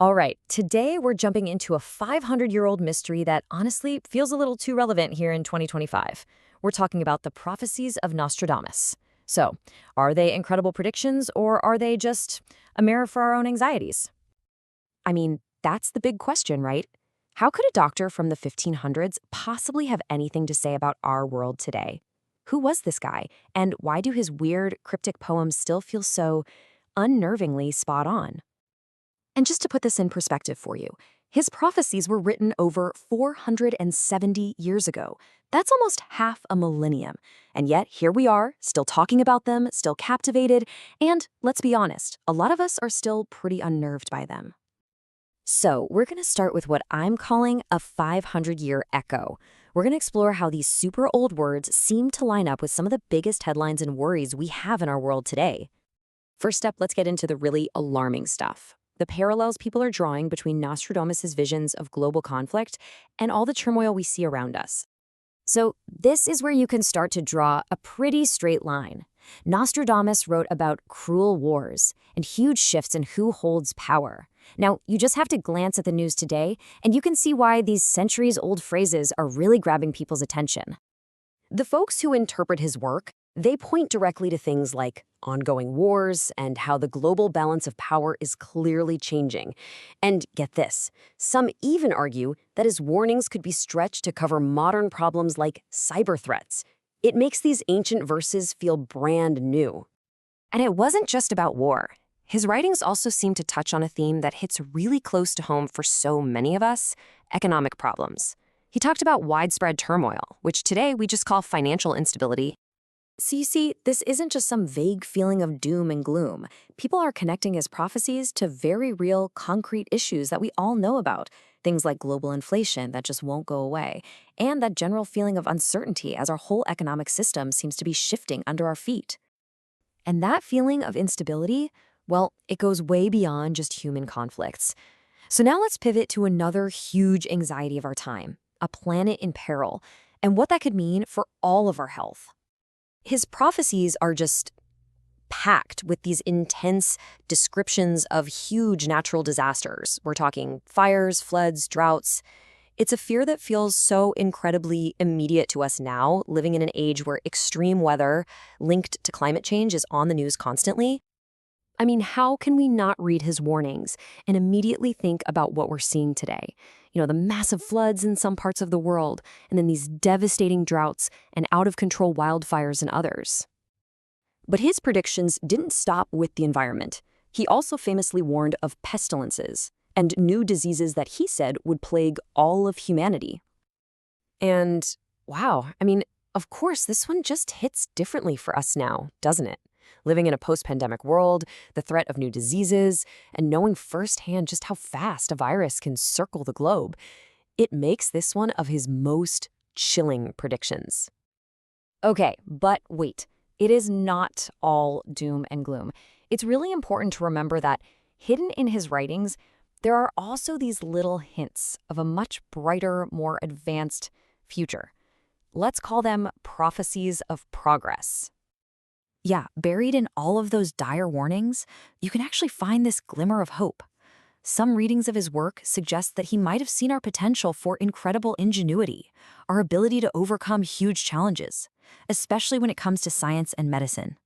All right, today we're jumping into a 500-year-old mystery that honestly feels a little too relevant here in 2025. We're talking about the prophecies of Nostradamus. So, are they incredible predictions or are they just a mirror for our own anxieties? I mean, that's the big question, right? How could a doctor from the 1500s possibly have anything to say about our world today? Who was this guy, and why do his weird, cryptic poems still feel so unnervingly spot on? And just to put this in perspective for you, his prophecies were written over 470 years ago. That's almost half a millennium. And yet, here we are, still talking about them, still captivated, and let's be honest, a lot of us are still pretty unnerved by them. So, we're going to start with what I'm calling a 500-year echo. We're going to explore how these super old words seem to line up with some of the biggest headlines and worries we have in our world today. First up, let's get into the really alarming stuff. The parallels people are drawing between Nostradamus' visions of global conflict and all the turmoil we see around us. So, this is where you can start to draw a pretty straight line. Nostradamus wrote about cruel wars and huge shifts in who holds power. Now, you just have to glance at the news today, and you can see why these centuries-old phrases are really grabbing people's attention. The folks who interpret his work, they point directly to things like ongoing wars and how the global balance of power is clearly changing. And get this, some even argue that his warnings could be stretched to cover modern problems like cyber threats. It makes these ancient verses feel brand new. And it wasn't just about war. His writings also seem to touch on a theme that hits really close to home for so many of us: economic problems. He talked about widespread turmoil, which today we just call financial instability. So you see, this isn't just some vague feeling of doom and gloom. People are connecting his prophecies to very real, concrete issues that we all know about. Things like global inflation that just won't go away, and that general feeling of uncertainty as our whole economic system seems to be shifting under our feet. And that feeling of instability, well, it goes way beyond just human conflicts. So now let's pivot to another huge anxiety of our time: a planet in peril, and what that could mean for all of our health. His prophecies are just packed with these intense descriptions of huge natural disasters. We're talking fires, floods, droughts. It's a fear that feels so incredibly immediate to us now, living in an age where extreme weather linked to climate change is on the news constantly. I mean, how can we not read his warnings and immediately think about what we're seeing today? The massive floods in some parts of the world, and then these devastating droughts and out-of-control wildfires in others. But his predictions didn't stop with the environment. He also famously warned of pestilences and new diseases that he said would plague all of humanity. And wow, of course, this one just hits differently for us now, doesn't it? Living in a post-pandemic world, the threat of new diseases, and knowing firsthand just how fast a virus can circle the globe, it makes this one of his most chilling predictions. Okay, but wait, it is not all doom and gloom. It's really important to remember that hidden in his writings, there are also these little hints of a much brighter, more advanced future. Let's call them prophecies of progress. Yeah, buried in all of those dire warnings, you can actually find this glimmer of hope. Some readings of his work suggest that he might have seen our potential for incredible ingenuity, our ability to overcome huge challenges, especially when it comes to science and medicine.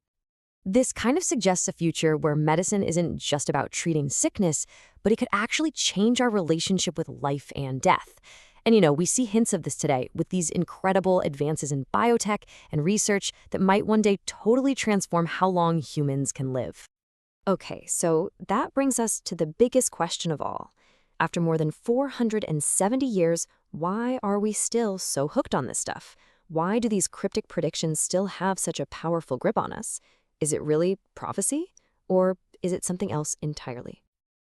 This kind of suggests a future where medicine isn't just about treating sickness, but it could actually change our relationship with life and death. And we see hints of this today with these incredible advances in biotech and research that might one day totally transform how long humans can live. Okay, so that brings us to the biggest question of all. After more than 470 years, why are we still so hooked on this stuff? Why do these cryptic predictions still have such a powerful grip on us? Is it really prophecy, or is it something else entirely?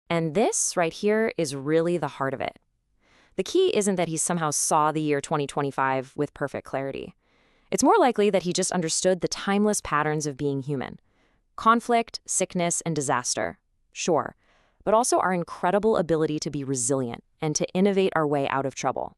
And this right here is really the heart of it. The key isn't that he somehow saw the year 2025 with perfect clarity. It's more likely that he just understood the timeless patterns of being human. Conflict, sickness, and disaster, sure, but also our incredible ability to be resilient and to innovate our way out of trouble.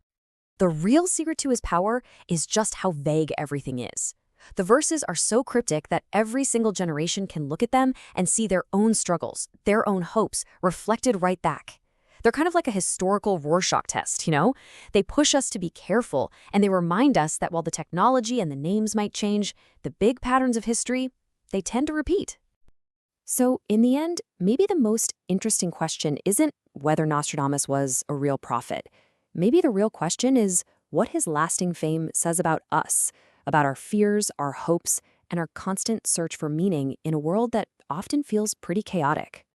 The real secret to his power is just how vague everything is. The verses are so cryptic that every single generation can look at them and see their own struggles, their own hopes, reflected right back. They're kind of like a historical Rorschach test, you know? They push us to be careful, and they remind us that while the technology and the names might change, the big patterns of history, they tend to repeat. So, in the end, maybe the most interesting question isn't whether Nostradamus was a real prophet. Maybe the real question is what his lasting fame says about us, about our fears, our hopes, and our constant search for meaning in a world that often feels pretty chaotic.